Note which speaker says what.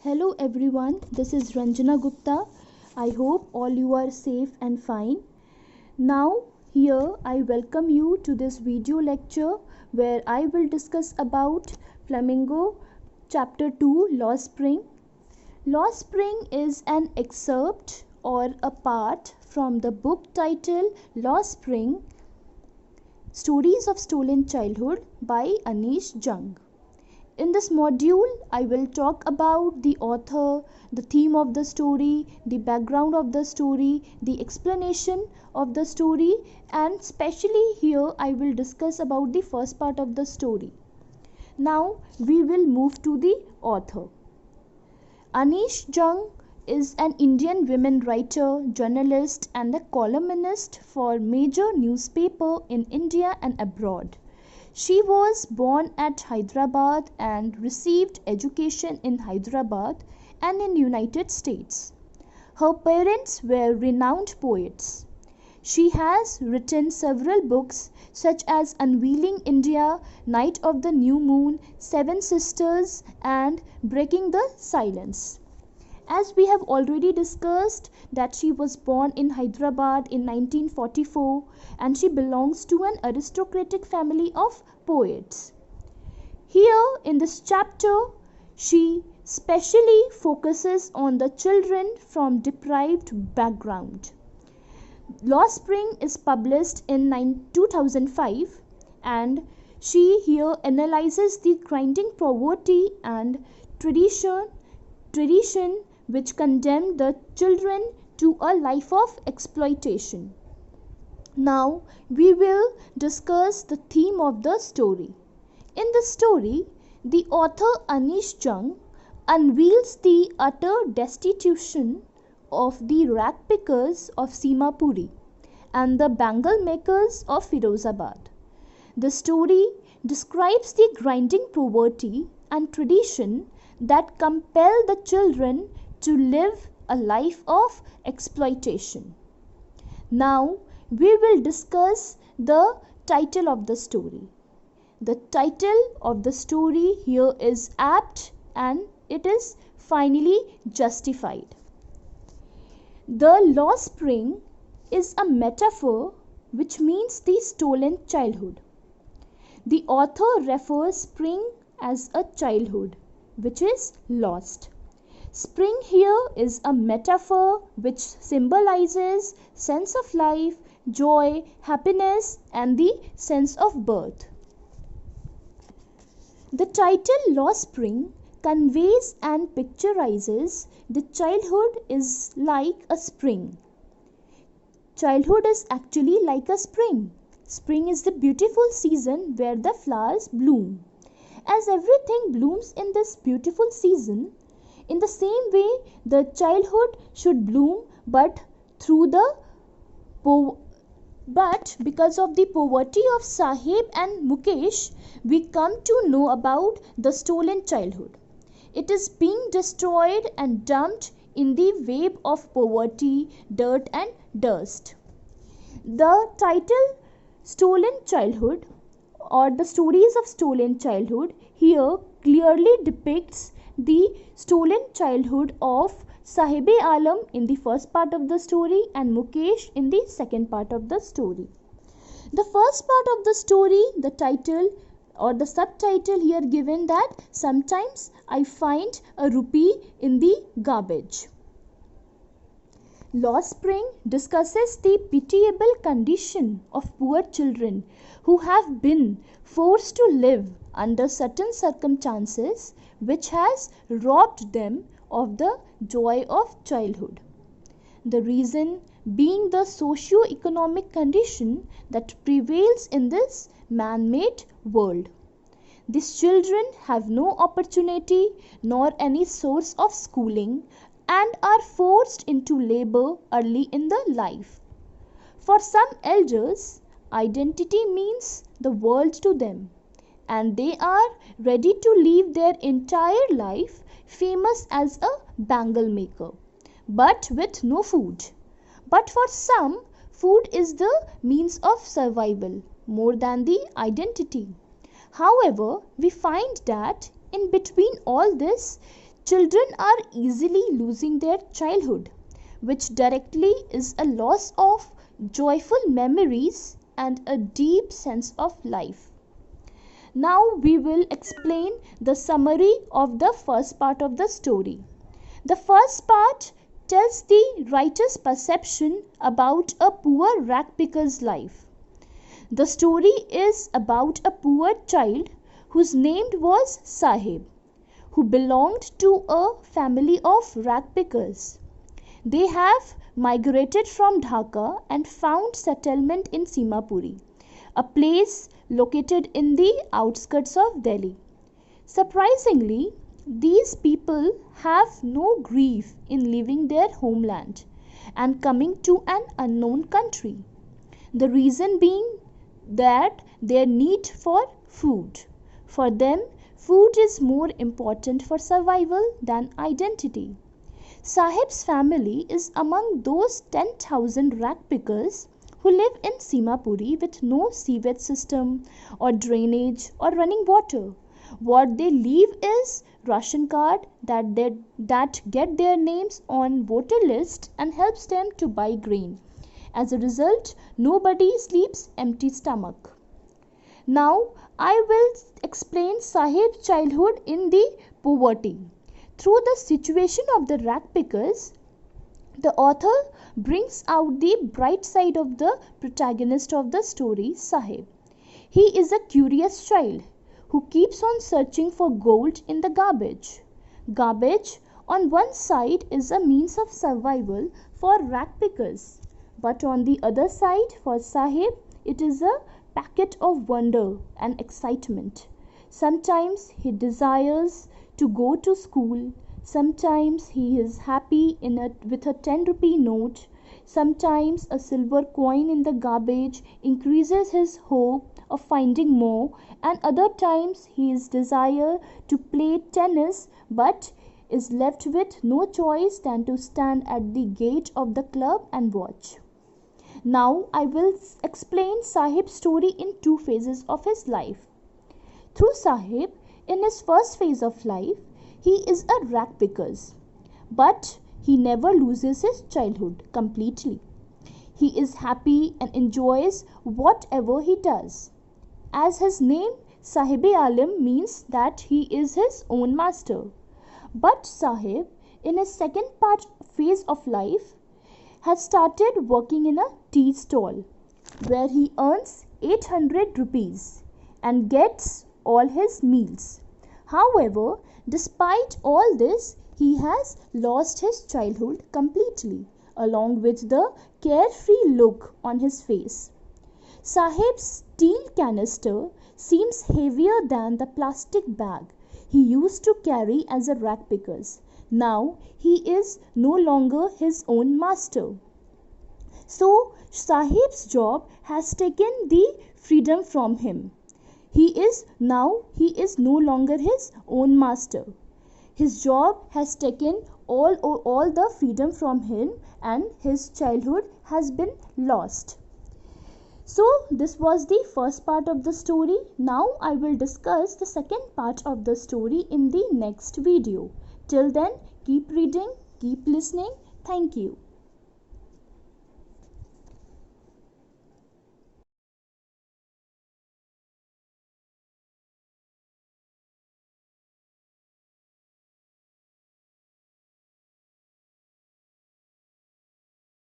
Speaker 1: Hello everyone, this is Ranjana Gupta. I hope all you are safe and fine. Now, here I welcome you to this video lecture where I will discuss about Flamingo Chapter 2 Lost Spring. Lost Spring is an excerpt or a part from the book titled Lost Spring Stories of Stolen Childhood by Anish Jung. In this module, I will talk about the author, the theme of the story, the background of the story, the explanation of the story, and especially here I will discuss about the first part of the story. Now we will move to the author. Anish Jung is an Indian women writer, journalist and a columnist for major newspaper in India and abroad. She was born at Hyderabad and received education in Hyderabad and in United States. Her parents were renowned poets. She has written several books such as Unveiling India, Night of the New Moon, Seven Sisters and Breaking the Silence. As we have already discussed that she was born in Hyderabad in 1944 and she belongs to an aristocratic family of poets. Here in this chapter, she specially focuses on the children from deprived background. Lost Spring is published in 2005 and she here analyzes the grinding poverty and tradition which condemned the children to a life of exploitation. Now we will discuss the theme of the story. In the story, the author Anish Jung unveils the utter destitution of the rag pickers of Simapuri and the bangle makers of Firozabad. The story describes the grinding poverty and tradition that compel the children to live a life of exploitation. Now we will discuss the title of the story. The title of the story here is apt and it is finally justified. The Lost Spring is a metaphor which means the stolen childhood. The author refers spring as a childhood which is lost. Spring here is a metaphor which symbolizes sense of life, joy, happiness and the sense of birth. The title Lost Spring conveys and picturizes the childhood is like a spring. Childhood is actually like a spring. Spring is the beautiful season where the flowers bloom. As everything blooms in this beautiful season, in the same way the childhood should bloom, but because of the poverty of Sahib and Mukesh, we come to know about the stolen childhood. It is being destroyed and dumped in the web of poverty, dirt and dust. The title Stolen Childhood or the Stories of Stolen Childhood here clearly depicts the stolen childhood of Sahibe Alam in the first part of the story and Mukesh in the second part of the story. The first part of the story, the title or the subtitle here given that sometimes I find a rupee in the garbage. Lost Spring discusses the pitiable condition of poor children who have been forced to live under certain circumstances which has robbed them of the joy of childhood. The reason being the socio-economic condition that prevails in this man-made world. These children have no opportunity nor any source of schooling and are forced into labor early in the life. For some elders, identity means the world to them, and they are ready to live their entire life famous as a bangle maker, but with no food. But for some, food is the means of survival more than the identity. However, we find that in between all this, Children are easily losing their childhood, which directly is a loss of joyful memories and a deep sense of life. Now we will explain the summary of the first part of the story. The first part tells the writer's perception about a poor rag picker's life. The story is about a poor child whose name was Sahib, who belonged to a family of rag pickers. They have migrated from Dhaka and found settlement in Simapuri, a place located in the outskirts of Delhi. Surprisingly, these people have no grief in leaving their homeland and coming to an unknown country. The reason being that their need for food. For them, food is more important for survival than identity. Sahib's family is among those 10,000 rag pickers who live in Simapuri with no sewage system or drainage or running water. What they leave is ration card that get their names on voter list and helps them to buy grain. As a result, nobody sleeps empty stomach. Now I will explain Sahib's childhood in the poverty. Through the situation of the rag pickers, the author brings out the bright side of the protagonist of the story, Sahib. He is a curious child who keeps on searching for gold in the garbage. Garbage on one side is a means of survival for rag pickers, but on the other side, for Sahib, it is a packet of wonder and excitement. Sometimes he desires to go to school, sometimes he is happy with a 10 rupee note, sometimes a silver coin in the garbage increases his hope of finding more, and other times he is desire to play tennis but is left with no choice than to stand at the gate of the club and watch. Now I will explain Sahib's story in two phases of his life. Through Sahib, in his first phase of life, he is a rag picker, but he never loses his childhood completely. He is happy and enjoys whatever he does. As his name Sahib-e-Alim means that he is his own master. But Sahib, in his second phase of life, has started working in a tea stall where he earns 800 rupees and gets all his meals. However, despite all this, he has lost his childhood completely, along with the carefree look on his face. Sahib's steel canister seems heavier than the plastic bag he used to carry as a rag picker. Now he is no longer his own master. So Sahib's job has taken the freedom from him. He is no longer his own master. His job has taken all the freedom from him and his childhood has been lost. So this was the first part of the story. Now I will discuss the second part of the story in the next video. Till then, keep reading, keep listening. Thank you.